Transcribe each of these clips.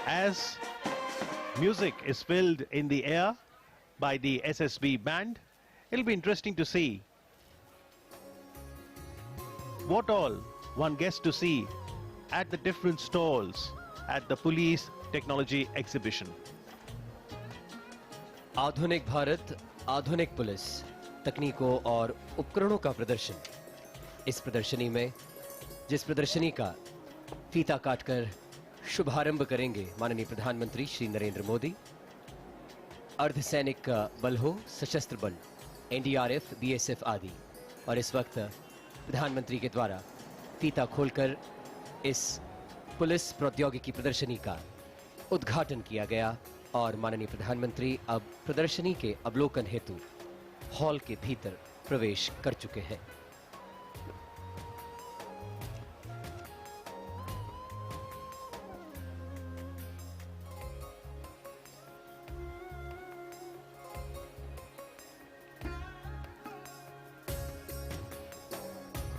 as music is filled in the air by the SSB band, it'll be interesting to see what all one gets to see at the different stalls at the Police Technology Exhibition. आधुनिक भारत, आधुनिक police, तकनीकों और उपकरणों का प्रदर्शन। इस प्रदर्शनी में जिस प्रदर्शनी का फीता काटकर शुभारंभ करेंगे माननीय प्रधानमंत्री श्री नरेंद्र मोदी, अर्धसैनिक बल हो, सशस्त्र बल, एनडीआरएफ, बीएसएफ आदि, और इस वक्त प्रधानमंत्री के द्वारा फीता खोलकर इस पुलिस प्रौद्योगिकी प्रदर्शनी का उद्घाटन किया गया और माननीय प्रधानमंत्री अब प्रदर्शनी के अवलोकन हेतु हॉल के भीतर प्रवेश कर चुके हैं।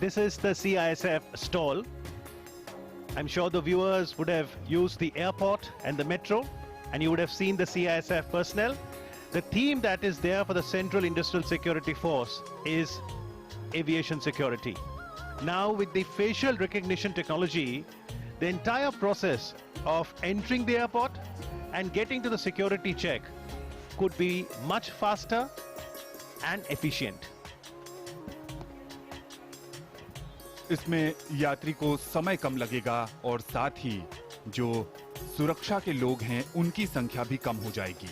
This is the CISF stall. I'm sure the viewers would have used the airport and the metro, and you would have seen the CISF personnel. The theme that is there for the Central Industrial Security Force is aviation security. Now with the facial recognition technology, the entire process of entering the airport and getting to the security check could be much faster and efficient. इसमें यात्री को समय कम लगेगा और साथ ही जो सुरक्षा के लोग हैं उनकी संख्या भी कम हो जाएगी।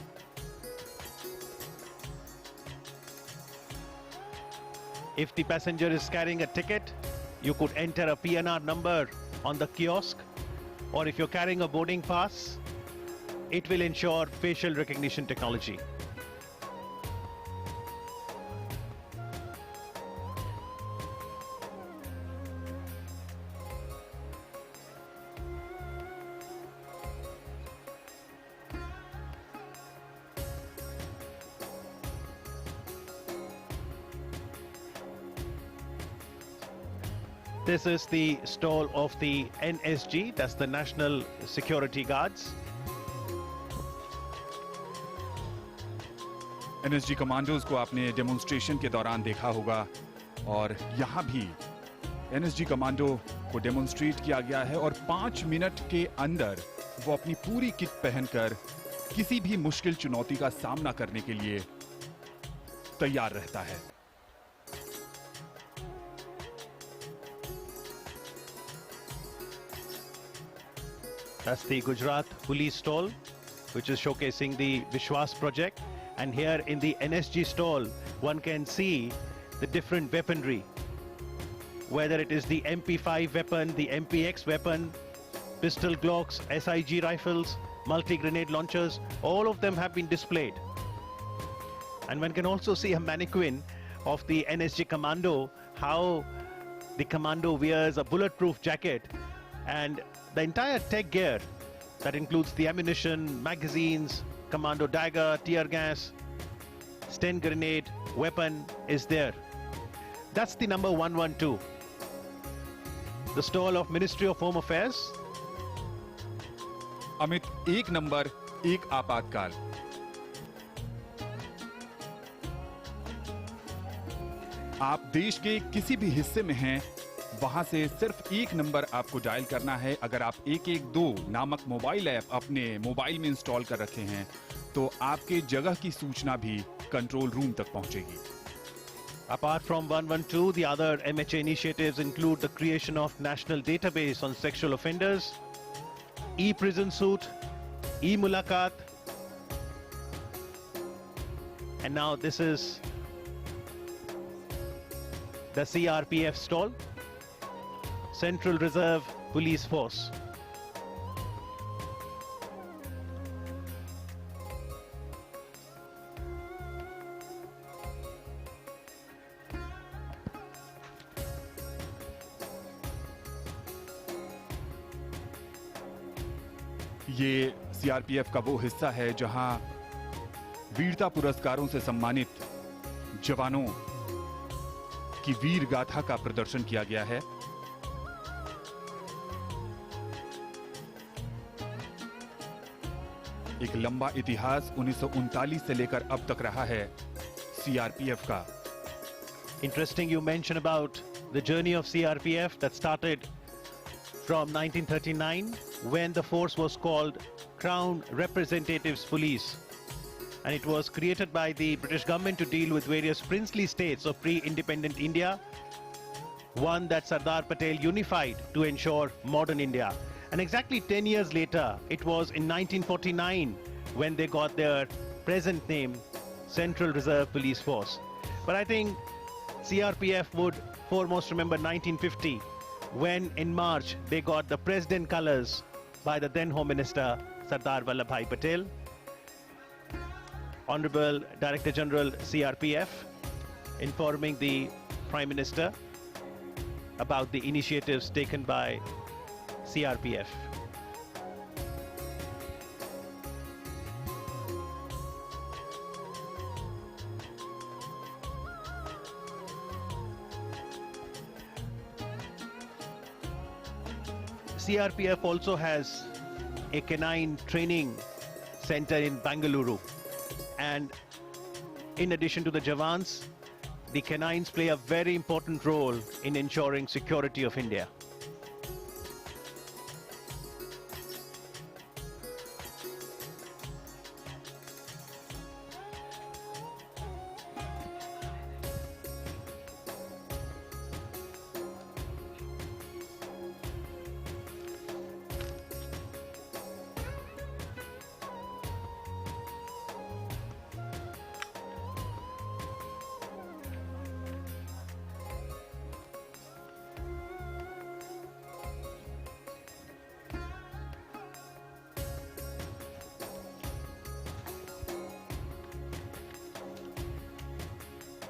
If the passenger is carrying a ticket, you could enter a PNR number on the kiosk, or if you're carrying a boarding pass, it will ensure facial recognition technology. This is the stall of the NSG, that's the National Security Guards. NSG commandos को आपने demonstration के दौरान देखा होगा और यहाँ भी NSG commando को डेमोन्स्ट्रेट किया गया है और 5 मिनट के अंदर वो अपनी पूरी किट पहनकर किसी भी मुश्किल चुनौती का सामना करने के लिए तैयार रहता है। That's the Gujarat Police stall, which is showcasing the Vishwas project. And here in the NSG stall, one can see the different weaponry, whether it is the MP5 weapon, the MPX weapon, pistol Glocks, SIG rifles, multi-grenade launchers, all of them have been displayed. And one can also see a mannequin of the NSG commando, how the commando wears a bulletproof jacket, and the entire tech gear that includes the ammunition, magazines, commando dagger, tear gas, stun grenade, weapon is there. That's the number 112. The stall of Ministry of Home Affairs. Amit, एक number, एक आपातकाल। आप देश के किसी भी हिस्से में हैं, वहां से सिर्फ एक नंबर आपको डायल करना है। अगर आप 112 नामक मोबाइल ऐप अपने मोबाइल में इंस्टॉल कर रखे हैं तो आपके जगह की सूचना भी कंट्रोल रूम तक पहुंचेगी। Apart from 112, the other MHA initiatives include the creation of national database on sexual offenders, e-prison suit, e-mulaqat, and now this is the CRPF stall, Central Reserve Police Force. ये CRPF का वो हिस्सा है जहां वीरता पुरस्कारों से सम्मानित जवानों की वीर गाथा का प्रदर्शन किया गया है। एक लंबा इतिहास 1939 से लेकर अब तक रहा है सीआरपीएफ का। Interesting you mention about the journey of CRPF that started from 1939 when the force was called Crown Representatives Police, and it was created by the British government to deal with various princely states of pre-independent India, one that Sardar Patel unified to ensure modern India. And exactly 10 years later, it was in 1949 when they got their present name, Central Reserve Police Force. But I think CRPF would foremost remember 1950 when in March they got the president colors by the then Home Minister Sardar Vallabhbhai Patel. Honorable Director General CRPF informing the Prime Minister about the initiatives taken by CRPF. CRPF also has a canine training center in Bangalore, and in addition to the Jawans, the canines play a very important role in ensuring security of India.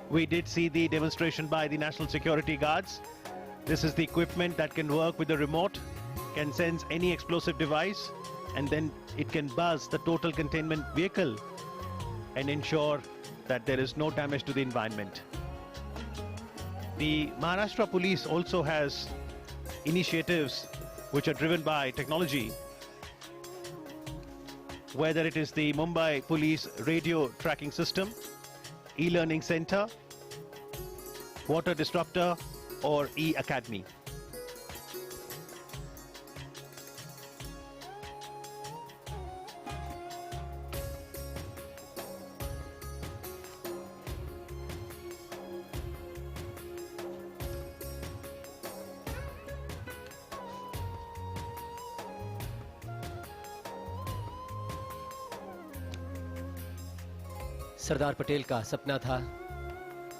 We did see the demonstration by the National Security Guards. This is the equipment that can work with the remote, can sense any explosive device, and then it can buzz the total containment vehicle and ensure that there is no damage to the environment. The Maharashtra Police also has initiatives which are driven by technology, whether it is the Mumbai Police Radio Tracking System, e-learning center, water disruptor, or e-academy. Sardar Patel का सपना था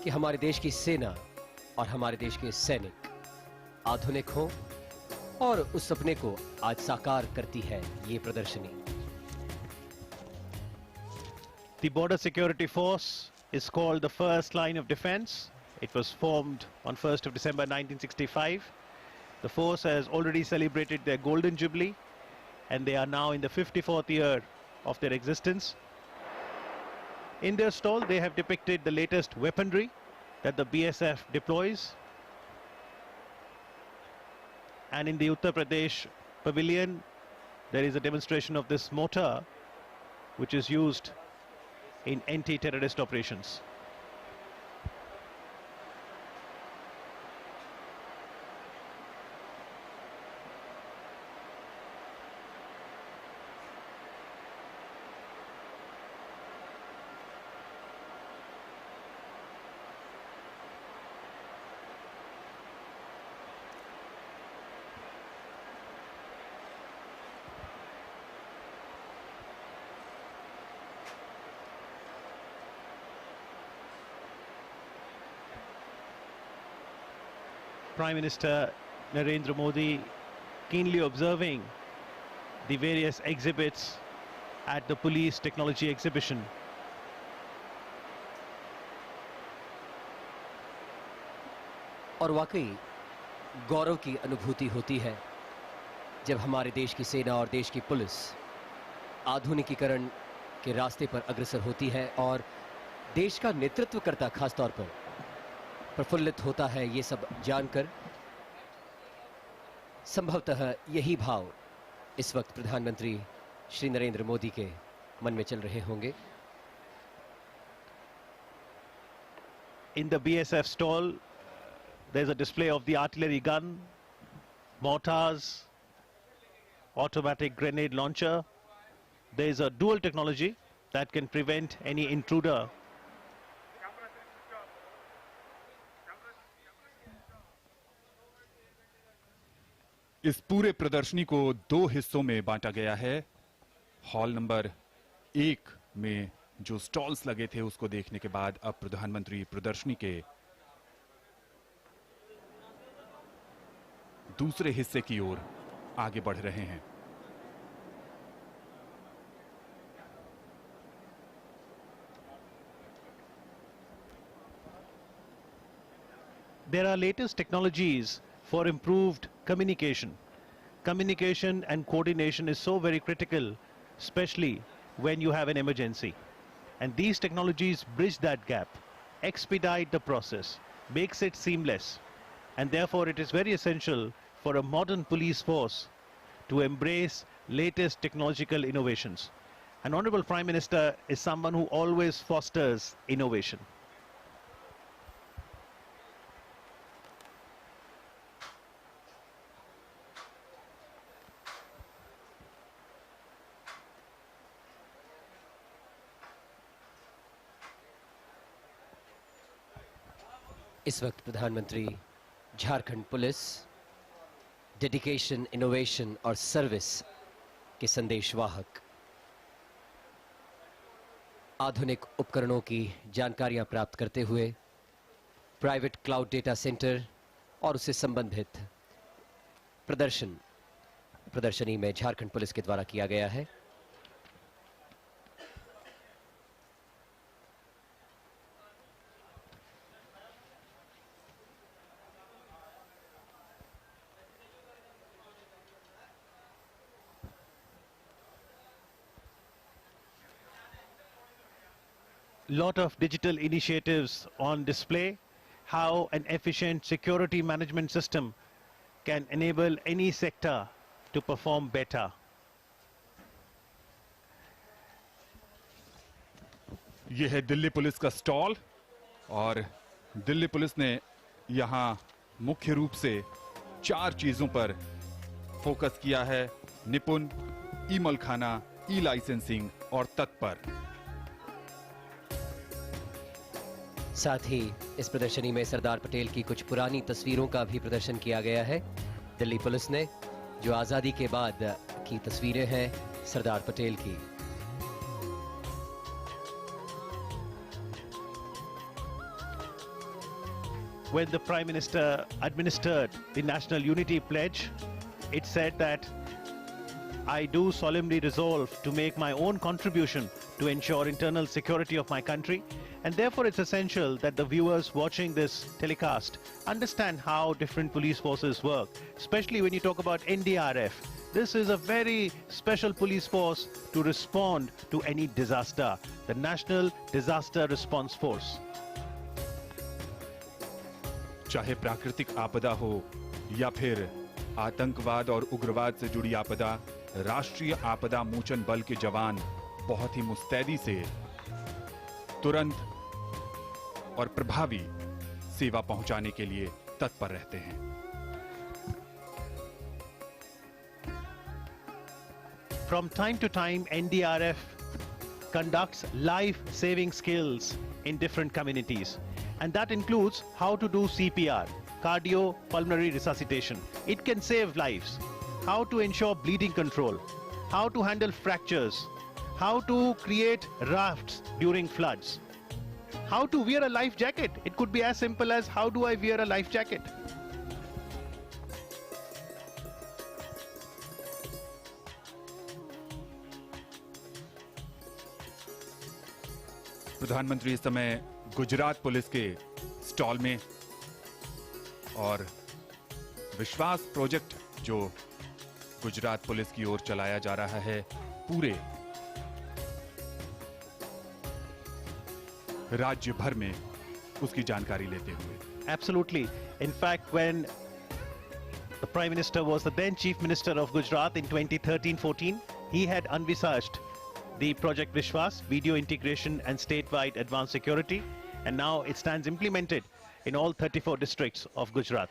कि हमारे देश की सेना और हमारे देश के सैनिक आधुनिक हों, और उस सपने को आज साकार करती है ये प्रदर्शनी। The Border Security Force is called the first line of defense. It was formed on 1st of December 1965. The force has already celebrated their golden jubilee, and they are now in the 54th year of their existence. In their stall, they have depicted the latest weaponry that the BSF deploys. And in the Uttar Pradesh pavilion, there is a demonstration of this mortar, which is used in anti-terrorist operations. Prime Minister Narendra Modi keenly observing the various exhibits at the police technology exhibition. और वाकई गौरव की अनुभूति होती है जब हमारे देश की सेना और देश की पुलिस आधुनिकीकरण के रास्ते पर अग्रसर होती है और देश का नेतृत्व करता खास तौर पर प्रफुल्लित होता है। ये सब जानकर संभवतः यही भाव इस वक्त प्रधानमंत्री श्री नरेंद्र मोदी के मन में चल रहे होंगे। In the BSF stall, there's a display of the artillery gun, mortars, automatic grenade launcher. There's a dual technology that can prevent any intruder. इस पूरे प्रदर्शनी को 2 हिस्सों में बांटा गया है। हॉल नंबर 1 में जो स्टॉल्स लगे थे उसको देखने के बाद अब प्रधानमंत्री प्रदर्शनी के दूसरे हिस्से की ओर आगे बढ़ रहे हैं। There are latest technologies for improved communication. Communication and coordination is so very critical, especially when you have an emergency. And these technologies bridge that gap, expedite the process, makes it seamless. And therefore it is very essential for a modern police force to embrace latest technological innovations. An Honorable Prime Minister is someone who always fosters innovation. इस वक्त प्रधानमंत्री Jharkhand police dedication, innovation और service के संदेशवाहक आधुनिक उपकरणों की जानकारियां प्राप्त करते हुए प्राइवेट क्लाउड डेटा सेंटर और उससे संबंधित प्रदर्शनी में झारखंड पुलिस के द्वारा किया गया है। Lot of digital initiatives on display, how an efficient security management system can enable any sector to perform better. यह है दिल्ली पुलिस का स्टॉल और दिल्ली पुलिस ने यहां मुख्य रूप से 4 चीजों पर फोकस किया है: निपुण, ई मलखाना, ई लाइसेंसिंग और तत्पर। साथ ही इस प्रदर्शनी में सरदार पटेल की कुछ पुरानी तस्वीरों का भी प्रदर्शन किया गया है। दिल्ली पुलिस ने जो आजादी के बाद की तस्वीरें हैं सरदार पटेल की। When the Prime Minister administered the National Unity Pledge, it said that I do solemnly resolve to make my own contribution to ensure internal security of my country. And therefore it's essential that the viewers watching this telecast understand how different police forces work, especially when you talk about NDRF. This is a very special police force to respond to any disaster, the National Disaster Response Force. चाहे प्राकृतिक आपदा हो या फिर आतंकवाद और उग्रवाद से जुड़ी आपदा, राष्ट्रीय आपदा मोचन बल के जवान बहुत ही मुस्तैदी से तुरंत और प्रभावी सेवा पहुंचाने के लिए तत्पर रहते हैं। From time to time, NDRF conducts life-saving skills in different communities. And that includes how to do CPR, cardiopulmonary resuscitation. It can save lives. How to ensure bleeding control, how to handle fractures, how to create rafts during floods, how to wear a life jacket. It could be as simple as how do I wear a life jacket? प्रधानमंत्री इस समय Gujarat police के stall में और विश्वास project जो Gujarat police की ओर चलाया जा रहा है, पूरे राज्य भर में उसकी जानकारी लेते हुए। Absolutely. In fact, when the Prime Minister was the then Chief Minister of Gujarat in 2013-14, he had envisaged the Project Vishwas, Video Integration and Statewide Advanced Security, and now it stands implemented in all 34 districts of Gujarat.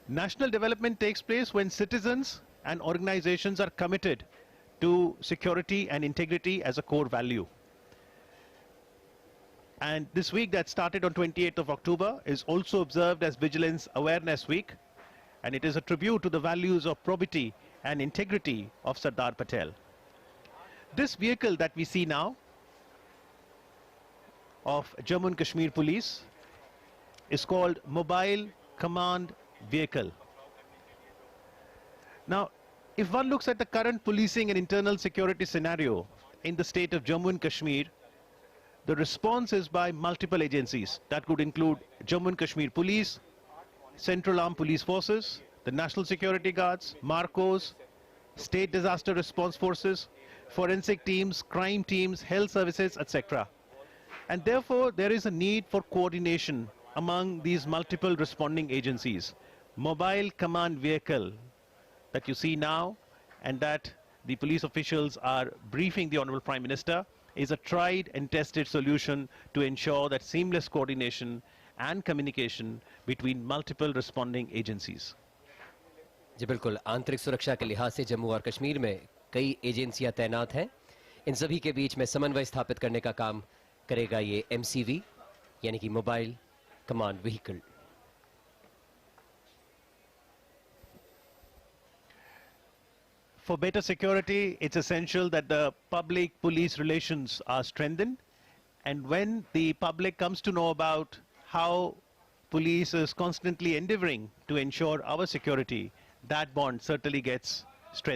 National development takes place when citizens and organizations are committed to security and integrity as a core value. And this week that started on 28th of October is also observed as Vigilance Awareness Week, and it is a tribute to the values of probity and integrity of Sardar Patel. This vehicle that we see now of Jammu and Kashmir Police is called Mobile Command Vehicle. Now, if one looks at the current policing and internal security scenario in the state of Jammu and Kashmir, the response is by multiple agencies. That could include Jammu and Kashmir Police, Central Armed Police Forces, the National Security Guards, MARCOs, State Disaster Response Forces, forensic teams, crime teams, health services, etc. And therefore, there is a need for coordination among these multiple responding agencies. Mobile Command Vehicle that you see now and that the police officials are briefing the Honorable Prime Minister is a tried and tested solution to ensure that seamless coordination and communication between multiple responding agencies. जी बिल्कुल, आंतरिक सुरक्षा के लिहाज से जम्मू और कश्मीर में कई एजेंसियां तैनात हैं। इन सभी के बीच में समन्वय स्थापित करने का काम करेगा ये MCV यानी कि mobile command vehicle. For better security, it's essential that the public-police relations are strengthened. And when the public comes to know about how police is constantly endeavoring to ensure our security, that bond certainly gets strengthened.